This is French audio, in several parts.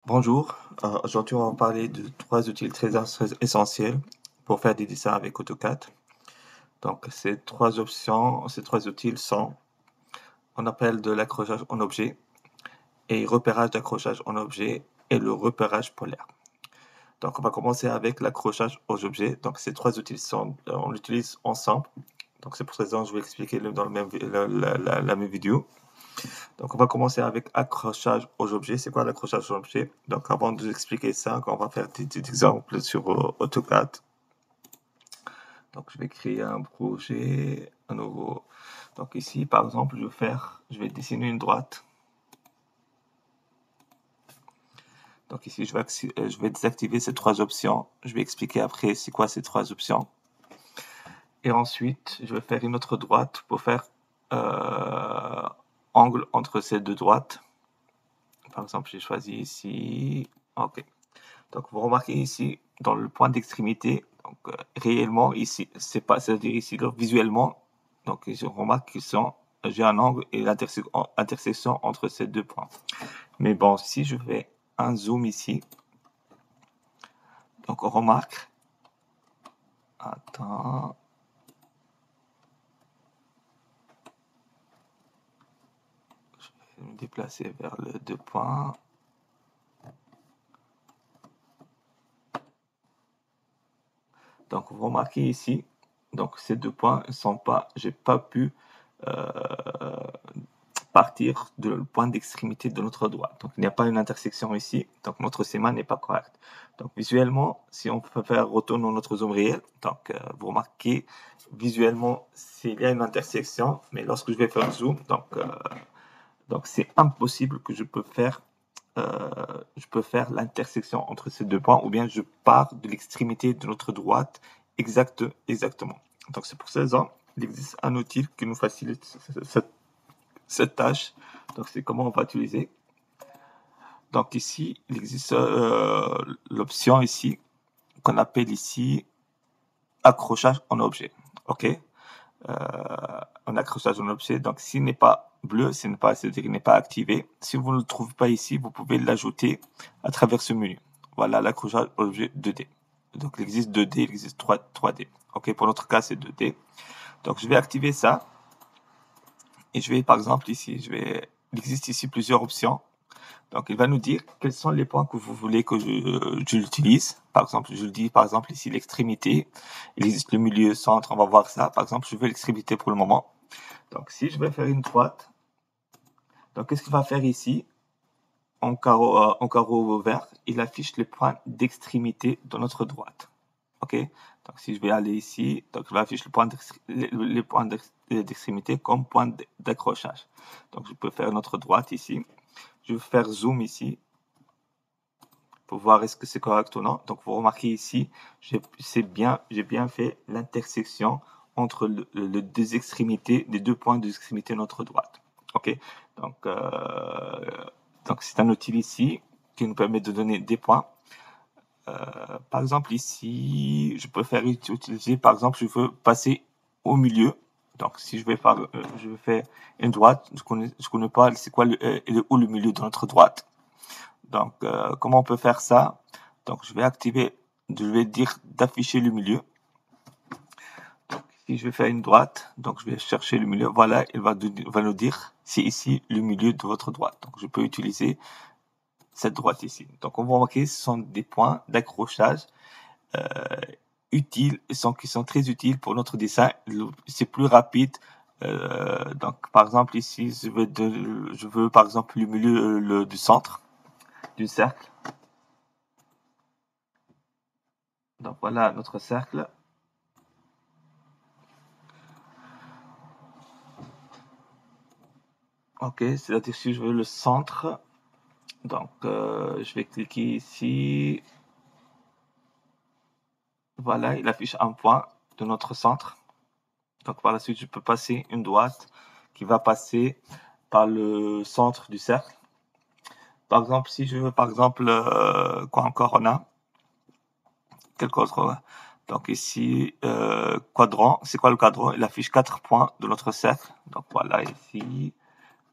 Bonjour, aujourd'hui on va parler de trois outils très essentiels pour faire des dessins avec AutoCAD. Donc ces trois outils sont, on appelle de l'accrochage en objet et repérage d'accrochage en objet et le repérage polaire. Donc on va commencer avec l'accrochage aux objets. Donc ces trois outils on l'utilise ensemble. Donc c'est pour cette raison que je vais expliquer dans la même vidéo. Donc, on va commencer avec accrochage aux objets. C'est quoi l'accrochage aux objets? Donc, avant de vous expliquer ça, on va faire des exemples sur AutoCAD. Donc, je vais créer un projet, un nouveau. Donc, ici, par exemple, je vais dessiner une droite. Donc, ici, je vais désactiver ces trois options. Je vais expliquer après c'est quoi ces trois options. Et ensuite, je vais faire une autre droite pour faire angle entre ces deux droites. Par exemple, j'ai choisi ici. OK. Donc, vous remarquez ici, dans le point d'extrémité, donc réellement, ici, c'est pas, c'est-à-dire ici, là, visuellement, donc je remarque que j'ai un angle et l'intersection entre ces deux points. Mais bon, si je fais un zoom ici, donc on remarque, attends, je vais me déplacer vers les deux points. Donc, vous remarquez ici, donc ces deux points ne sont pas, j'ai pas pu partir du point d'extrémité de notre doigt. Donc, il n'y a pas une intersection ici, donc notre schéma n'est pas correct. Donc, visuellement, si on peut faire retourner notre zoom réel, donc vous remarquez visuellement s'il y a une intersection, mais lorsque je vais faire zoom, donc c'est impossible que je peux faire l'intersection entre ces deux points, ou bien je pars de l'extrémité de notre droite exactement. Donc c'est pour cette raison il existe un outil qui nous facilite cette tâche. Donc c'est comment on va utiliser. Donc ici, il existe l'option ici qu'on appelle ici accrochage en objet. OK, un accrochage en objet. Donc s'il n'est pas bleu, c'est-à-dire qu'il n'est pas activé. Si vous ne le trouvez pas ici, vous pouvez l'ajouter à travers ce menu. Voilà l'accrochage objet 2D. Donc il existe 2D, il existe 3D. OK, pour notre cas, c'est 2D. Donc je vais activer ça. Et je vais, par exemple, ici, il existe ici plusieurs options. Donc, il va nous dire quels sont les points que vous voulez que je l'utilise. Par exemple, je le dis, par exemple, ici, l'extrémité. Il existe le milieu, centre, on va voir ça. Par exemple, je veux l'extrémité pour le moment. Donc, si je vais faire une droite, donc, qu'est-ce qu'il va faire ici? En carreau vert, il affiche les points d'extrémité de notre droite. OK? Donc, si je vais aller ici, donc il affiche les points d'extrémité comme point d'accrochage. Donc, je peux faire notre droite ici. Je vais faire zoom ici pour voir est-ce que c'est correct ou non. Donc, vous remarquez ici, j'ai bien fait l'intersection entre les deux extrémités, les deux points d'extrémité de notre droite. OK? Donc, c'est un outil ici qui nous permet de donner des points. Par exemple, ici, je peux utiliser, par exemple, je veux passer au milieu. Donc, si je vais faire une droite, je connais pas, c'est quoi où le milieu de notre droite. Donc, comment on peut faire ça? Donc, je vais dire d'afficher le milieu. Donc, si je vais faire une droite, donc je vais chercher le milieu. Voilà, il va nous dire c'est ici le milieu de votre droite. Donc, je peux utiliser cette droite ici. Donc, on va remarquer ce sont des points d'accrochage utiles, qui sont très utiles pour notre dessin. C'est plus rapide. Donc, par exemple, ici, je veux par exemple le milieu du centre du cercle. Donc, voilà notre cercle. OK, c'est-à-dire si je veux le centre, donc je vais cliquer ici. Voilà, il affiche un point de notre centre. Donc, par la suite, je peux passer une droite qui va passer par le centre du cercle. Par exemple, si je veux, par exemple, quoi encore on a? Quelque autre? Donc ici, quadrant. C'est quoi le quadrant? Il affiche 4 points de notre cercle. Donc voilà, ici.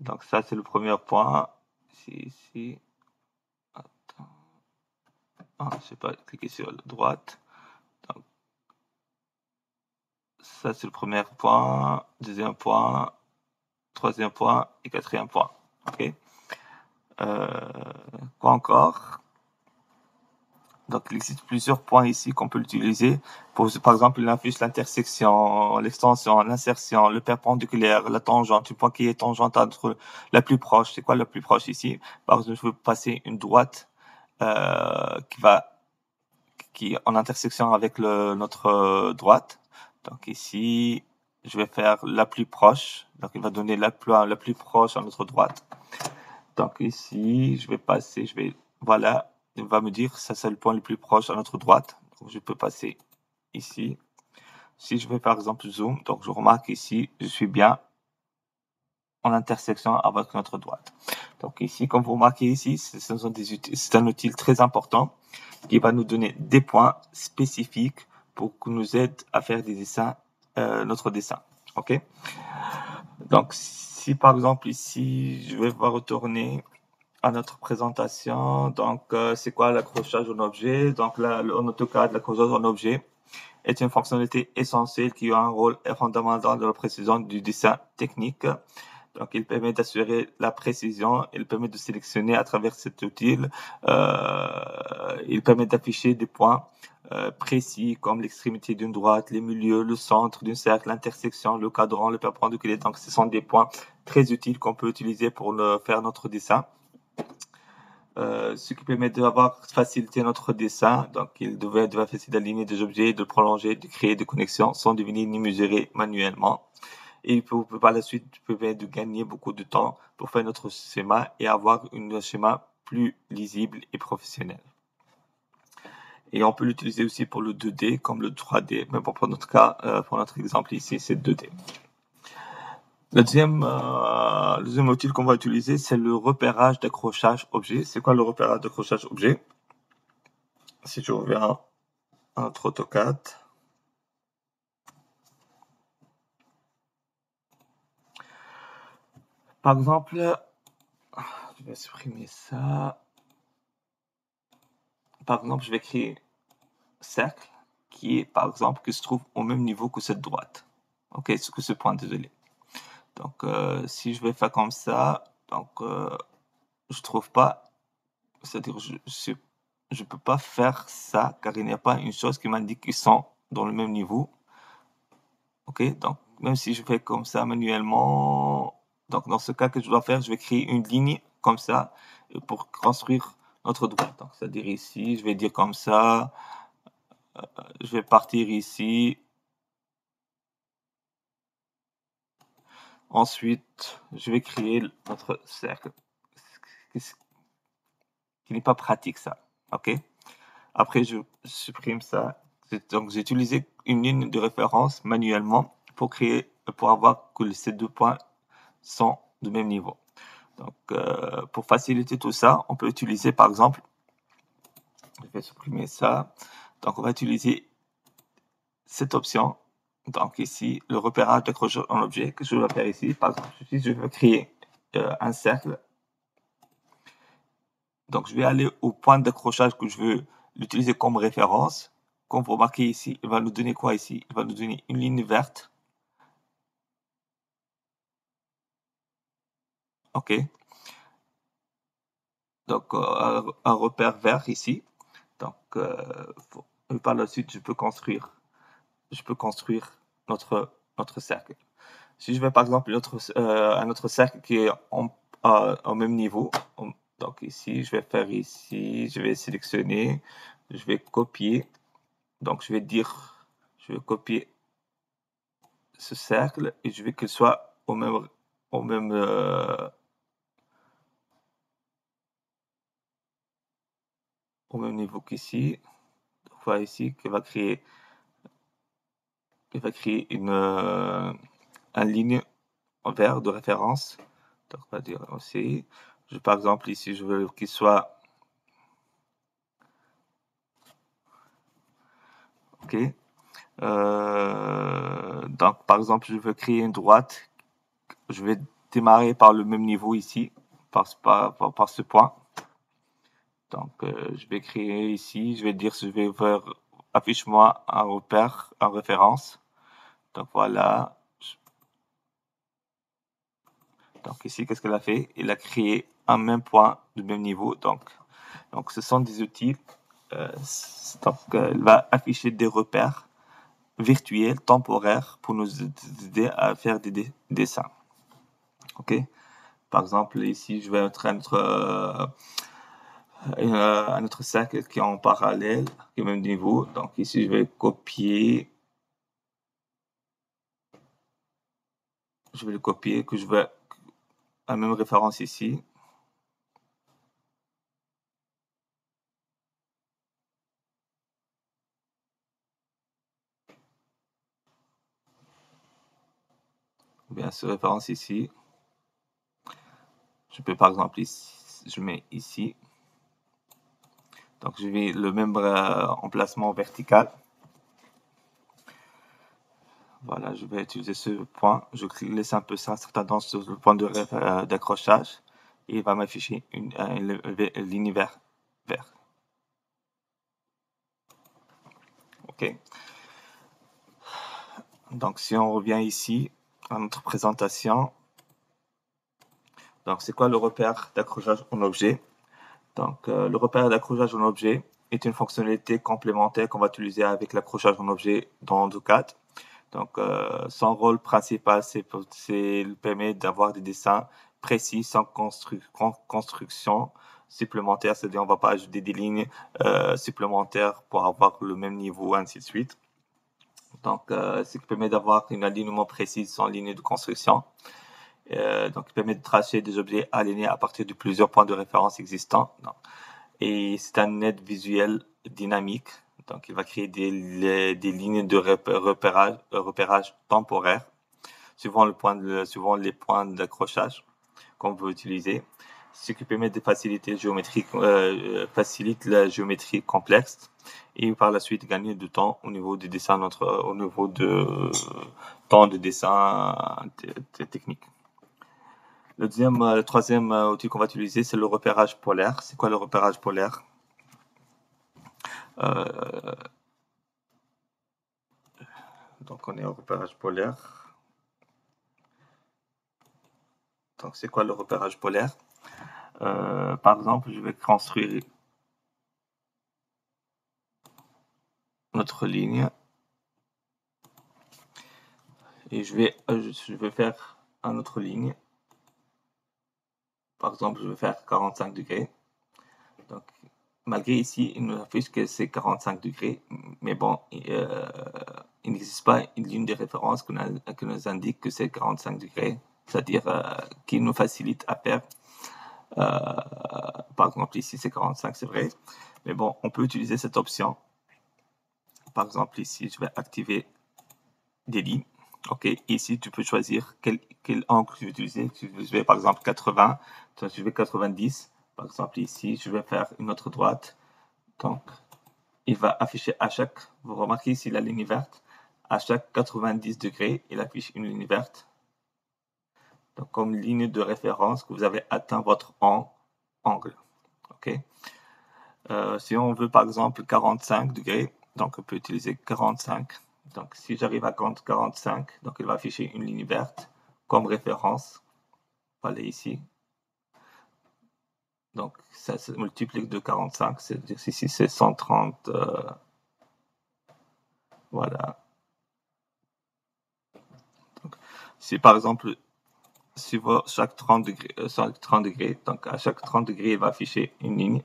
Donc ça, c'est le premier point. Ici. Attends. je vais pas cliquer sur la droite. Donc, ça, c'est le premier point, deuxième point, troisième point et quatrième point. Ok. Quoi encore? Donc, il existe plusieurs points ici qu'on peut utiliser pour, par exemple, l'influx, l'intersection, l'extension, l'insertion, le perpendiculaire, la tangente, une point qui est tangente entre la plus proche. C'est quoi la plus proche ici? Par exemple, je veux passer une droite qui est en intersection avec notre droite. Donc ici, je vais faire la plus proche. Donc, il va donner la plus proche à notre droite. Donc ici, voilà, il va me dire ça c'est le point le plus proche à notre droite. Donc je peux passer ici. Si je vais par exemple zoom, donc je remarque ici, je suis bien en intersection avec notre droite. Donc ici, comme vous remarquez ici, c'est un outil très important qui va nous donner des points spécifiques pour que nous aide à faire des dessins, notre dessin. Ok. Donc si par exemple ici, je vais retourner à notre présentation. Donc, c'est quoi l'accrochage en objet? Donc, là, en AutoCAD, l'accrochage en objet est une fonctionnalité essentielle qui a un rôle fondamental dans la précision du dessin technique. Donc, il permet d'assurer la précision, il permet de sélectionner à travers cet outil, il permet d'afficher des points précis comme l'extrémité d'une droite, les milieux, le centre d'un cercle, l'intersection, le cadran, le perpendiculaire. Donc, ce sont des points très utiles qu'on peut utiliser pour faire notre dessin. Ce qui permet d'avoir facilité notre dessin. Donc, il devait faciliter d'aligner des objets, de prolonger, de créer des connexions sans devenir ni mesurer manuellement. Et par la suite, permet de gagner beaucoup de temps pour faire notre schéma et avoir un schéma plus lisible et professionnel. Et on peut l'utiliser aussi pour le 2D comme le 3D. Mais bon, pour notre cas, pour notre exemple ici, c'est 2D. Le deuxième outil qu'on va utiliser, c'est le repérage d'accrochage objet. C'est quoi le repérage d'accrochage objet? Si je reviens à notre AutoCAD, par exemple, je vais supprimer ça. Par exemple, je vais créer cercle qui est, par exemple, qui se trouve au même niveau que cette droite. Ok, que ce point, désolé. Donc, si je vais faire comme ça, donc, je trouve pas, c'est-à-dire, je peux pas faire ça car il n'y a pas une chose qui m'indique qu'ils sont dans le même niveau. Ok, donc, même si je fais comme ça manuellement, donc, dans ce cas que je dois faire, je vais créer une ligne comme ça pour construire notre droite. Donc, c'est-à-dire ici, je vais dire comme ça, je vais partir ici. Ensuite, je vais créer notre cercle, qui n'est pas pratique ça. Ok. Après, je supprime ça. Donc, j'ai utilisé une ligne de référence manuellement pour avoir que ces deux points sont du même niveau. Donc, pour faciliter tout ça, on peut utiliser par exemple, je vais supprimer ça. Donc, on va utiliser cette option. Donc, ici, le repérage d'accrochage en objet que je vais faire ici. Par exemple, si je veux créer un cercle, donc je vais aller au point d'accrochage que je veux l'utiliser comme référence. Comme vous remarquez ici, il va nous donner quoi ici? Il va nous donner une ligne verte. OK. Donc, un repère vert ici. Donc, par la suite, je peux construire notre cercle. Si je veux par exemple un autre cercle qui est au même niveau, donc ici, je vais sélectionner, je vais copier. Donc, je vais copier ce cercle et je veux qu'il soit au même, au même niveau qu'ici. Donc, voilà ici qu'il va créer une ligne en vert de référence. Donc, on va dire aussi, par exemple, ici, je veux qu'il soit OK. Donc, par exemple, je veux créer une droite. Je vais démarrer par le même niveau ici, par ce point. Donc, je vais créer ici, je vais dire, je vais faire affiche-moi un repère, en référence. Donc voilà. Donc ici, qu'est-ce qu'elle a fait? Elle a créé un même point du même niveau. Donc ce sont des outils. Elle va afficher des repères virtuels, temporaires, pour nous aider à faire des dessins. Ok. Par exemple, ici, je vais mettre un autre cercle qui est en parallèle, qui est au même niveau. Donc ici, je vais copier. Je vais le copier, que je vais la même référence ici. Ou bien ce référence ici. Je peux par exemple ici, je mets ici. Donc je vais le même emplacement vertical. Voilà, je vais utiliser ce point. Je laisse un peu ça, tendance sur le point d'accrochage. Et il va m'afficher une ligne verte. Ok. Donc si on revient ici à notre présentation. Donc c'est quoi le repère d'accrochage en objet? Donc le repère d'accrochage en objet est une fonctionnalité complémentaire qu'on va utiliser avec l'accrochage en objet dans AutoCAD. Donc, son rôle principal, c'est permet d'avoir des dessins précis sans construction supplémentaire. C'est-à-dire, on ne va pas ajouter des lignes supplémentaires pour avoir le même niveau, ainsi de suite. Donc, ce qui permet d'avoir un alignement précis sans ligne de construction. Donc, il permet de tracer des objets alignés à partir de plusieurs points de référence existants. Et c'est un aide visuelle dynamique. Donc, il va créer des lignes de repérage temporaire suivant les points d'accrochage qu'on veut utiliser. Ce qui permet de facilite la géométrie complexe et par la suite gagner du temps au niveau du dessin, au niveau de temps de dessin technique. Le troisième outil qu'on va utiliser, c'est le repérage polaire. C'est quoi le repérage polaire? Donc on est au repérage polaire. Donc c'est quoi le repérage polaire? Par exemple, je vais construire notre ligne et je vais faire une autre ligne. Par exemple, je vais faire 45 degrés. Donc malgré ici, il nous affiche que c'est 45 degrés, mais bon, il n'existe pas une ligne de référence qui nous indique que c'est 45 degrés, c'est-à-dire qui nous facilite à faire. Par exemple, ici c'est 45, c'est vrai, mais bon, on peut utiliser cette option. Par exemple, ici, je vais activer des lignes. Ok, ici, tu peux choisir quel angle tu veux utiliser. Je vais par exemple 80, je vais 90. Par exemple, ici, je vais faire une autre droite. Donc, il va afficher à chaque, vous remarquez ici la ligne verte, à chaque 90 degrés, il affiche une ligne verte. Donc, comme ligne de référence que vous avez atteint votre angle. Ok. Si on veut par exemple 45 degrés, donc on peut utiliser 45. Donc si j'arrive à 45, donc il va afficher une ligne verte comme référence. Voilà ici. Donc ça se multiplie de 45, c'est-à-dire ici c'est 130. Voilà. Donc, si par exemple, si chaque 30 degrés, donc à chaque 30 degrés, il va afficher une ligne.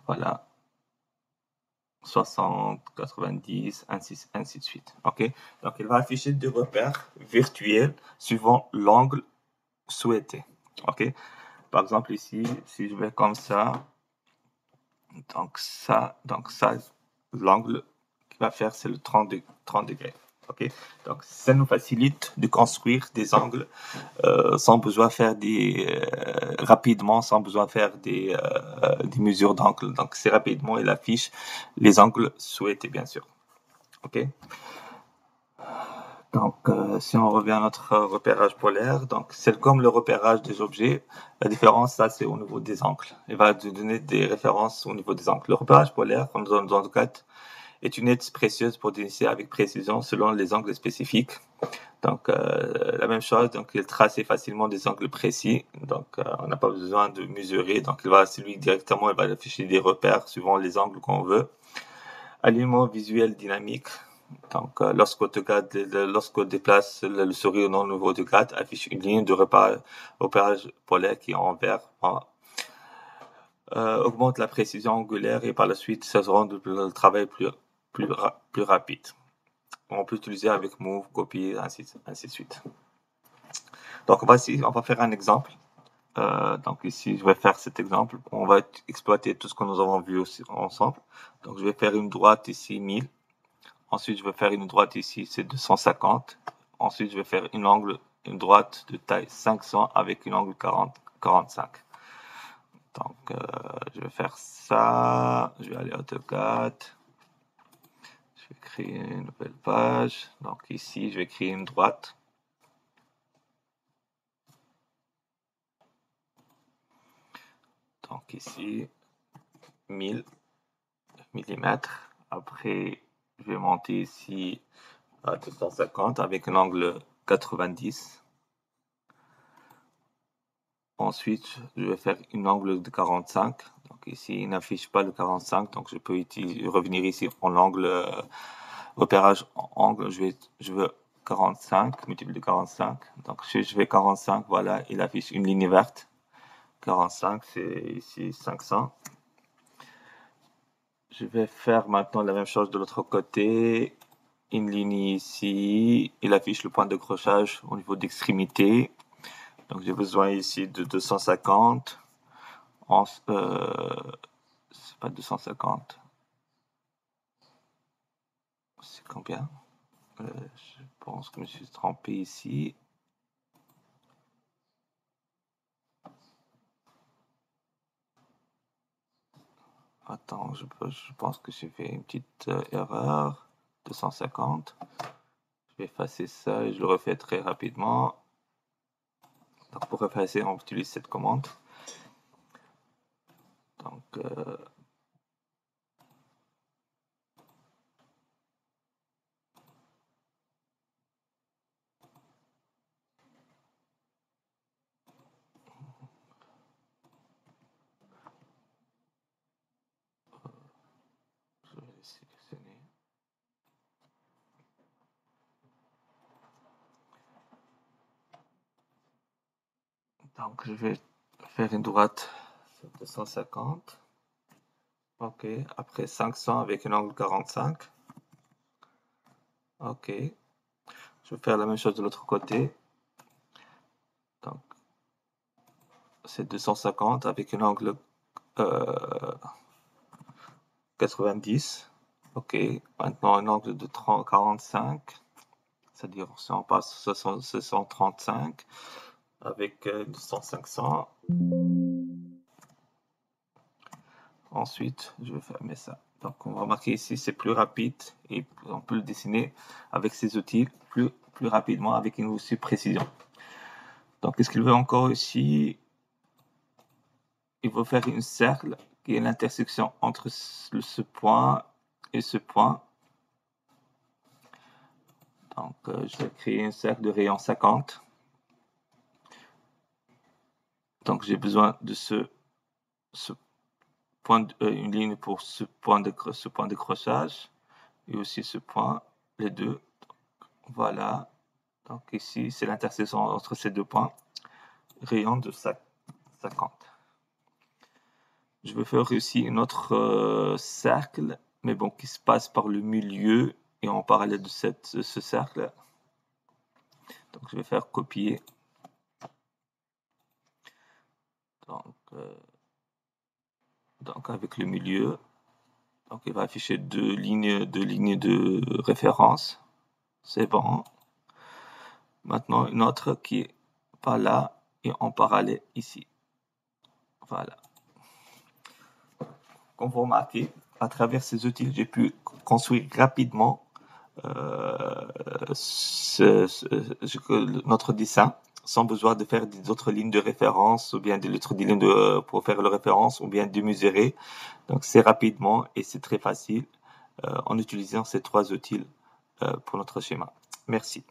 Voilà. 60, 90, ainsi de suite. Ok. Donc, il va afficher des repères virtuels suivant l'angle souhaité. Ok. Par exemple, ici, si je vais comme ça, donc ça, l'angle qu'il va faire, c'est le 30 degrés. Ok. Donc, ça nous facilite de construire des angles sans besoin de faire rapidement, sans besoin de faire des mesures d'angle. Donc, c'est rapidement, il affiche les angles souhaités, bien sûr. Ok. Donc, si on revient à notre repérage polaire, donc c'est comme le repérage des objets. La différence, ça, c'est au niveau des angles. Il va te donner des références au niveau des angles. Le repérage polaire, comme dans le cas, est une aide précieuse pour dénicher avec précision selon les angles spécifiques. Donc, la même chose, donc il trace facilement des angles précis. Donc, on n'a pas besoin de mesurer. Donc, celui directement, il va afficher des repères suivant les angles qu'on veut. Alignement visuel dynamique. Donc, lorsqu'on déplace le souris au niveau AutoCAD, affiche une ligne de repérage polaire qui est en vert. Augmente la précision angulaire et par la suite, ça rend le travail plus rapide. On peut utiliser avec Move, Copy, ainsi de suite. Donc, on va faire un exemple. Donc ici, je vais faire cet exemple. On va exploiter tout ce que nous avons vu aussi ensemble. Donc, je vais faire une droite ici, 1000. Ensuite, je vais faire une droite ici, c'est 250. Ensuite, je vais faire une droite de taille 500 avec une angle 45. Donc, je vais faire ça. Je vais aller à AutoCAD. Je vais créer une nouvelle page. Donc ici, je vais créer une droite. Donc ici, 1000 mm. Après, je vais monter ici à 250 avec un angle 90. Ensuite, je vais faire une angle de 45. Donc ici, il n'affiche pas le 45, donc je peux revenir ici en angle, repérage en angle. Je veux 45, multiple de 45. Donc je vais 45, voilà, il affiche une ligne verte. 45, c'est ici 500. Je vais faire maintenant la même chose de l'autre côté. Une ligne ici. Il affiche le point de crochage au niveau d'extrémité. Donc j'ai besoin ici de 250. C'est pas 250. C'est combien? Je pense que je me suis trompé ici. Attends, je pense que j'ai fait une petite erreur. 250. Je vais effacer ça et je le refais très rapidement. Donc pour effacer, on utilise cette commande. Donc, je vais sélectionner. Donc, je vais faire une droite sur 250. Ok. Après 500 avec un angle 45. Ok. Je vais faire la même chose de l'autre côté. Donc, c'est 250 avec un angle 90. Ok. Maintenant, un angle de 45. C'est-à-dire, si on passe 635 avec 500. Ensuite, je vais fermer ça. Donc, on va remarquer ici, c'est plus rapide et on peut le dessiner avec ces outils plus rapidement avec une aussi précision. Donc, qu'est-ce qu'il veut encore ici? Il veut faire une cercle qui est l'intersection entre ce point et ce point. Donc, je vais créer un cercle de rayon 50. Donc, j'ai besoin de ce point, une ligne pour ce point de crochage et aussi ce point, les deux. Voilà. Donc ici, c'est l'intersection entre ces deux points. Rayon de 50. Je vais faire aussi un autre cercle, mais bon, qui se passe par le milieu et en parallèle de ce cercle. Donc je vais faire copier. Donc avec le milieu. Donc il va afficher deux lignes de référence. C'est bon. Maintenant, une autre qui est par là et en parallèle ici. Voilà. Comme vous remarquez, à travers ces outils, j'ai pu construire rapidement notre dessin sans besoin de faire d'autres lignes de référence ou bien d'autres lignes pour faire le référence ou bien de mesurer. Donc c'est rapidement et c'est très facile en utilisant ces trois outils pour notre schéma. Merci.